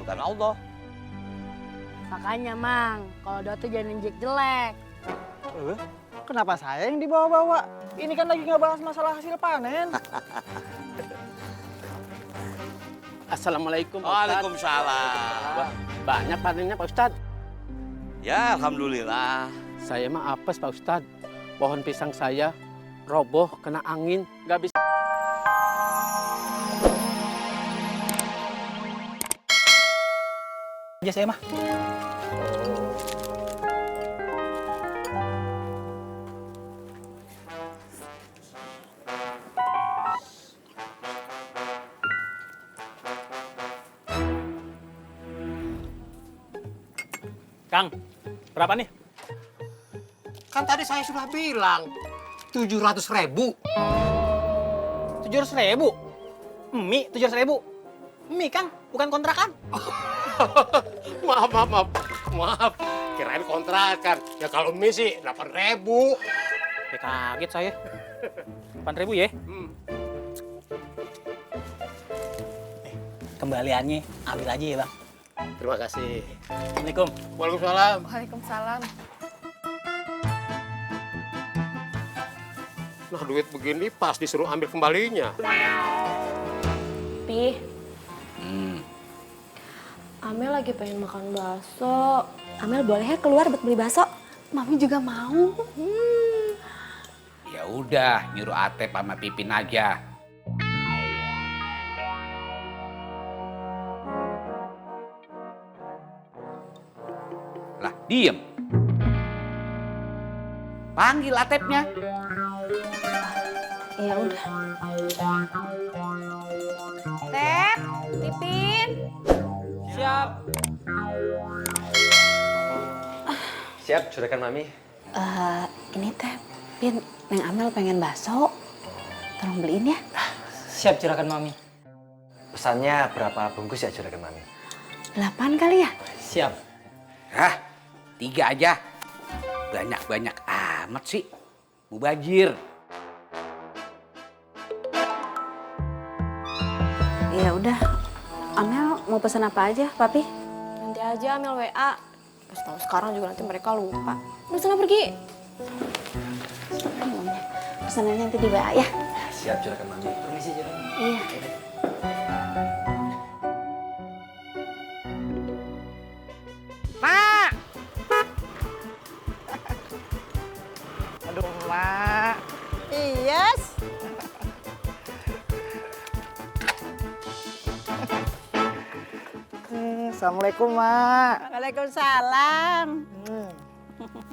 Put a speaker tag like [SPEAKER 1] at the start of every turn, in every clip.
[SPEAKER 1] dikabulkan Allah.
[SPEAKER 2] Makanya, Mang, kalau doa tuh jangan injek jelek.
[SPEAKER 3] Kenapa saya yang dibawa-bawa? Ini kan lagi ngebahas masalah hasil panen.
[SPEAKER 4] Assalamualaikum, Pak Ustadz.
[SPEAKER 1] Waalaikumsalam.
[SPEAKER 4] Wah, banyak panennya, Pak Ustadz.
[SPEAKER 1] Ya, alhamdulillah.
[SPEAKER 4] Saya mah apes, Pak Ustadz. Pohon pisang saya roboh kena angin, nggak bisa.
[SPEAKER 3] Aja saya mah.
[SPEAKER 5] Kang, berapa nih?
[SPEAKER 6] Kan tadi saya sudah bilang 700.000.
[SPEAKER 3] 700.000. Mie 700.000. Mie Kang, bukan kontrakan.
[SPEAKER 6] Maaf. Kirain kontrakan. Ya kalau mie sih 8.000.
[SPEAKER 5] Kaget saya. 8.000 ya?
[SPEAKER 3] Kembaliannya ambil aja ya, Bang.
[SPEAKER 6] Terima kasih.
[SPEAKER 5] Assalamualaikum.
[SPEAKER 6] Waalaikumsalam.
[SPEAKER 2] Waalaikumsalam.
[SPEAKER 6] Nah, duit begini pas disuruh ambil kembalinya.
[SPEAKER 7] Pi, Amel lagi pengen makan bakso. Amel boleh ya keluar buat beli bakso? Mami juga mau.
[SPEAKER 8] Ya udah, nyuruh Atep sama Pipin aja. Lah, diem. Panggil Atepnya.
[SPEAKER 7] Ya udah. Tep, Pipin.
[SPEAKER 5] Siap.
[SPEAKER 9] Siap, juragan Mami.
[SPEAKER 7] Ini Tep, Pin, Neng Amel pengen bakso. Tolong beliin ya.
[SPEAKER 3] Siap juragan Mami.
[SPEAKER 9] Pesannya berapa bungkus ya juragan Mami?
[SPEAKER 7] 8 kali ya?
[SPEAKER 3] Siap.
[SPEAKER 8] Hah, 3 aja. Banyak-banyak amat sih. Mubazir.
[SPEAKER 7] Ya udah. Amel mau pesan apa aja, Papi?
[SPEAKER 10] Nanti aja Amel WA. Pas tahu sekarang juga nanti mereka lupa. Udah sana pergi.
[SPEAKER 7] Pesanannya nanti di WA ya.
[SPEAKER 9] Siap, juragan Mami.
[SPEAKER 3] Permisi juragan.
[SPEAKER 7] Iya.
[SPEAKER 3] Mak! Aduh, Mak. Iyes. Assalamualaikum, Mak.
[SPEAKER 2] Waalaikumsalam.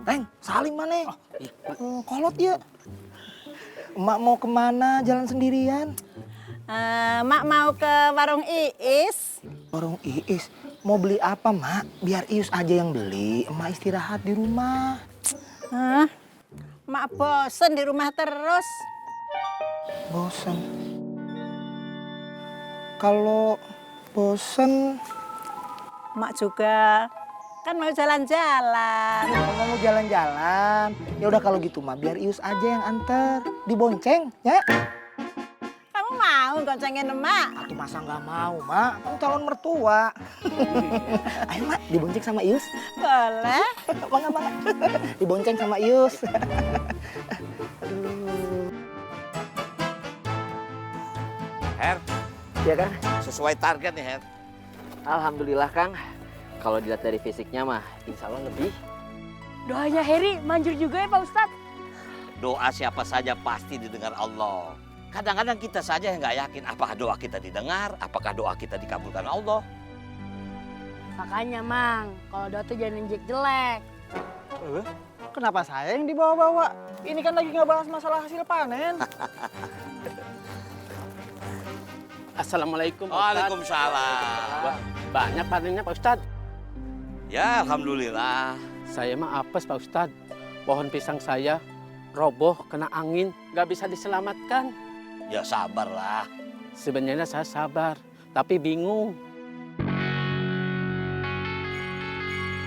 [SPEAKER 3] Neng, salim mana? Kolot ya. Emak mau kemana jalan sendirian?
[SPEAKER 2] Mak mau ke warung Iis.
[SPEAKER 3] Warung Iis. Mau beli apa, Mak? Biar Ius aja yang beli. Emak istirahat di rumah.
[SPEAKER 2] Mak bosen di rumah terus.
[SPEAKER 3] Bosen. Kalau bosen,
[SPEAKER 2] Mak juga kan mau jalan-jalan.
[SPEAKER 3] mau jalan-jalan. Ya udah kalau gitu, Mak, biar Ius aja yang anter. Dibonceng, ya?
[SPEAKER 2] Kamu mau goncengin emak?
[SPEAKER 3] Atuh masa nggak mau, Mak? Kamu calon mertua. Ayo, Mak, dibonceng sama Ius.
[SPEAKER 2] Boleh.
[SPEAKER 3] Bangga. Dibonceng sama Ius. Aduh.
[SPEAKER 1] Her,
[SPEAKER 9] Iya, Kang.
[SPEAKER 1] sesuai target nih, Her.
[SPEAKER 9] Alhamdulillah, Kang. Kalau dilihat dari fisiknya mah, insya Allah lebih.
[SPEAKER 2] Doanya Heri manjur juga ya Pak Ustadz?
[SPEAKER 1] Doa siapa saja pasti didengar Allah. Kadang-kadang kita saja yang nggak yakin apakah doa kita didengar, apakah doa kita dikabulkan Allah.
[SPEAKER 2] Makanya Mang, kalau doa tuh jangan injek jelek.
[SPEAKER 3] Kenapa saya yang dibawa-bawa? Ini kan lagi ngebahas masalah hasil panen.
[SPEAKER 4] Assalamualaikum, Pak Ustadz.
[SPEAKER 1] Waalaikumsalam.
[SPEAKER 4] Wah, banyak panennya, Pak Ustadz.
[SPEAKER 1] Ya, alhamdulillah.
[SPEAKER 4] Saya mah apes, Pak Ustadz. Pohon pisang saya roboh kena angin, nggak bisa diselamatkan.
[SPEAKER 1] Ya sabarlah.
[SPEAKER 4] Sebenarnya saya sabar, tapi bingung.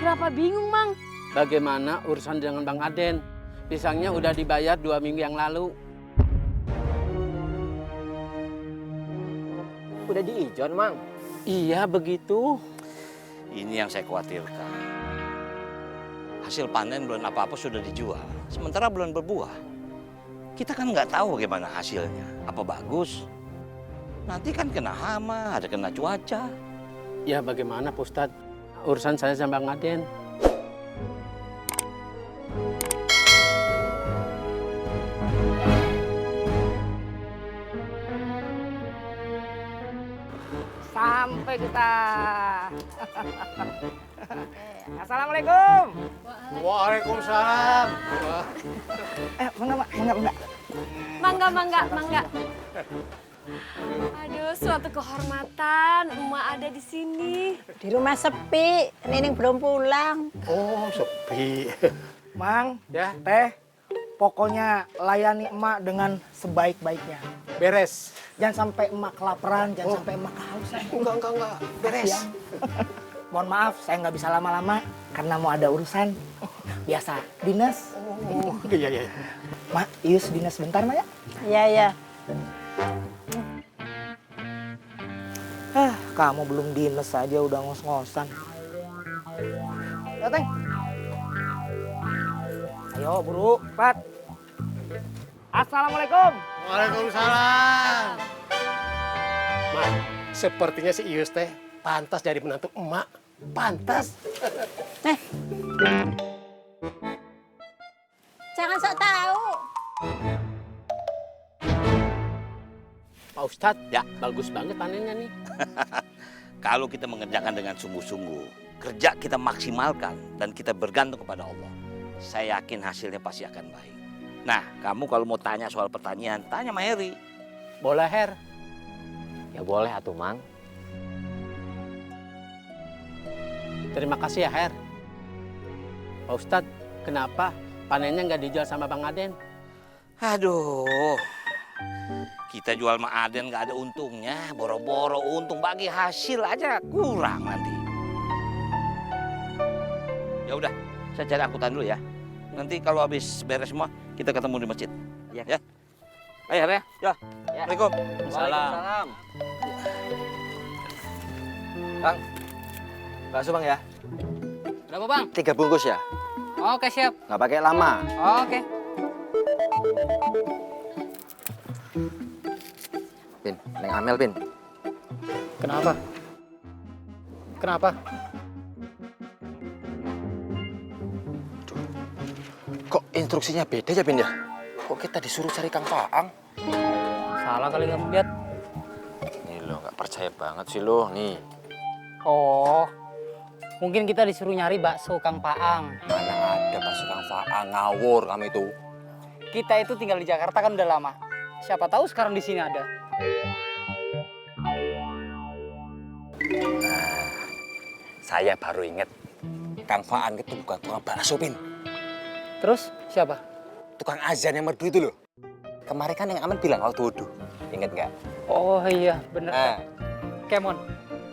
[SPEAKER 2] Kenapa bingung Mang?
[SPEAKER 4] Bagaimana urusan dengan Bang Aden? Pisangnya udah dibayar 2 minggu yang lalu.
[SPEAKER 9] Udah diijon, Mang.
[SPEAKER 4] Iya begitu.
[SPEAKER 1] Ini yang saya khawatirkan. Hasil panen belum apa-apa sudah dijual, sementara belum berbuah. Kita kan nggak tahu bagaimana hasilnya, apa bagus. Nanti kan kena hama, ada kena cuaca.
[SPEAKER 4] Ya bagaimana Pak Ustadz? Urusan saya sama Bang Aden.
[SPEAKER 3] Sampai kita. Assalamualaikum.
[SPEAKER 6] Waalaikumsalam.
[SPEAKER 3] Mangga.
[SPEAKER 10] Mangga. Aduh, suatu kehormatan emak ada di sini.
[SPEAKER 2] Di rumah sepi, Nining belum pulang.
[SPEAKER 6] Oh, sepi.
[SPEAKER 3] Mang, ya, teh. Pokoknya layani emak dengan sebaik-baiknya.
[SPEAKER 6] Beres.
[SPEAKER 3] Jangan sampai emak kelaparan, jangan sampai emak kehausan.
[SPEAKER 6] Enggak. Beres.
[SPEAKER 3] Mohon maaf, saya nggak bisa lama-lama karena mau ada urusan. Biasa, dinas.
[SPEAKER 6] Oh, iya.
[SPEAKER 3] Mak, Ius dinas bentar, Mak ya?
[SPEAKER 2] Iya.
[SPEAKER 3] Kamu belum dinas aja udah ngos-ngosan. Ya, Teng. Ayo, buru, Pat. Assalamualaikum.
[SPEAKER 6] Waalaikumsalam. Mak, sepertinya si Ius teh pantas jadi menantu emak. Pantas.
[SPEAKER 2] Jangan sok tahu.
[SPEAKER 4] Pak Ustadz, ya bagus banget panennya nih.
[SPEAKER 1] Kalau kita mengerjakan dengan sungguh-sungguh, kerja kita maksimalkan dan kita bergantung kepada Allah, saya yakin hasilnya pasti akan baik. Nah, kamu kalau mau tanya soal pertanian, tanya sama Heri.
[SPEAKER 4] Boleh, Her.
[SPEAKER 9] Ya boleh atuh, Mang.
[SPEAKER 4] Terima kasih ya, Her. Pak Ustadz, kenapa panennya nggak dijual sama Bang Aden?
[SPEAKER 1] Aduh, kita jual sama Aden nggak ada untungnya, boro-boro untung bagi hasil aja kurang nanti. Ya udah, saya cari angkutan dulu ya. Nanti kalau habis beres semua, kita ketemu di masjid. Ya. Ayo, Her ya. Ya. Assalamualaikum.
[SPEAKER 9] Waalaikumsalam. Bang, bakso Bang ya?
[SPEAKER 5] Berapa Bang?
[SPEAKER 9] 3 bungkus ya?
[SPEAKER 5] Oke siap.
[SPEAKER 9] Nggak pakai lama.
[SPEAKER 5] Oke.
[SPEAKER 9] Pin, Neng Amel, Pin.
[SPEAKER 6] Kenapa?
[SPEAKER 9] Kok instruksinya beda ya, Pin ya? Kok kita disuruh cari Kang Faang?
[SPEAKER 5] Salah kali kamu lihat.
[SPEAKER 9] Nih lo, nggak percaya banget sih lo, nih.
[SPEAKER 5] Oh, mungkin kita disuruh nyari bakso Kang Paang.
[SPEAKER 9] Mana ada bakso Kang Faang, ngawur kamu itu.
[SPEAKER 5] Kita itu tinggal di Jakarta kan udah lama. Siapa tahu sekarang di sini ada.
[SPEAKER 9] Saya baru inget, Kang Faang itu bukan tukang bakso, Pin.
[SPEAKER 5] Terus siapa?
[SPEAKER 9] Tukang azan yang merdu itu loh. Kemarin kan yang Aman bilang waktu wudhu. Ingat nggak?
[SPEAKER 5] Oh iya, bener. Kemon,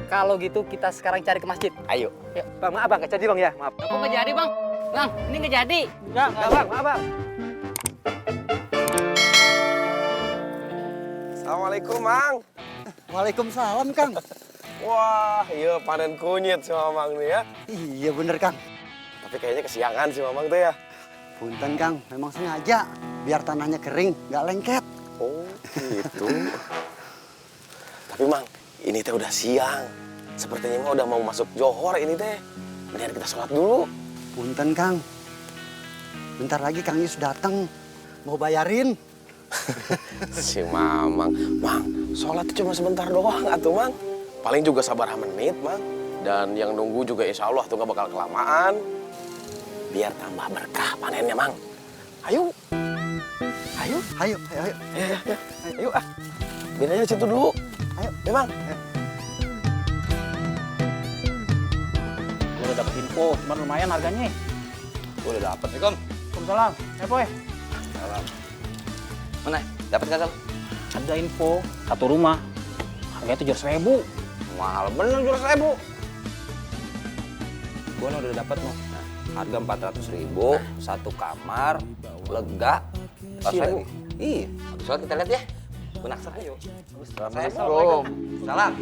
[SPEAKER 5] kalau gitu kita sekarang cari ke masjid.
[SPEAKER 9] Ayo.
[SPEAKER 5] Yuk.
[SPEAKER 9] Bang, maaf Bang, nggak jadi Bang ya, maaf.
[SPEAKER 5] Kok nggak jadi Bang? Bang, ini nggak jadi.
[SPEAKER 9] Nggak Bang, maaf Bang.
[SPEAKER 11] Assalamualaikum, Mang.
[SPEAKER 3] Waalaikumsalam, Kang.
[SPEAKER 11] Wah, iya panen kunyit si Mamang nih ya.
[SPEAKER 3] Iya bener, Kang.
[SPEAKER 11] Tapi kayaknya kesiangan si Mamang tuh ya.
[SPEAKER 3] Punten, Kang. Memang sengaja. Biar tanahnya kering, nggak lengket.
[SPEAKER 11] Oh, gitu. Tapi Mang, ini teh udah siang. Sepertinya mah udah mau masuk Johor ini teh. Mendingan kita sholat dulu.
[SPEAKER 3] Punten, Kang. Bentar lagi Kang Yus datang. Mau bayarin.
[SPEAKER 11] Si Mamang. Mang, sholat cuma sebentar doang atuh, Mang. Paling juga sabar menit, Mang. Dan yang nunggu juga insya Allah tuh gak bakal kelamaan. Biar tambah berkah panennya, Mang. Ayo. Ayo.
[SPEAKER 3] Ayo.
[SPEAKER 11] Ayo ah. Biar aja situ dulu.
[SPEAKER 3] Ayo.
[SPEAKER 11] Ya, Mang.
[SPEAKER 5] Gue udah dapet info, cuman lumayan harganya.
[SPEAKER 1] Gue udah dapet. Assalamualaikum.
[SPEAKER 5] Waalaikumsalam. Boy.
[SPEAKER 1] Salam. Mana? Dapat kagak?
[SPEAKER 5] Ada info, satu rumah. Harganya 700.000.
[SPEAKER 1] Mahal bener 700.000.
[SPEAKER 9] Gue udah dapet nih. Harga 400.000, satu kamar, lega. 400.000. Iya.
[SPEAKER 1] Habis sholat kita lihat ya. Gue naksir. Ayo.
[SPEAKER 9] Assalamualaikum.
[SPEAKER 1] Salam.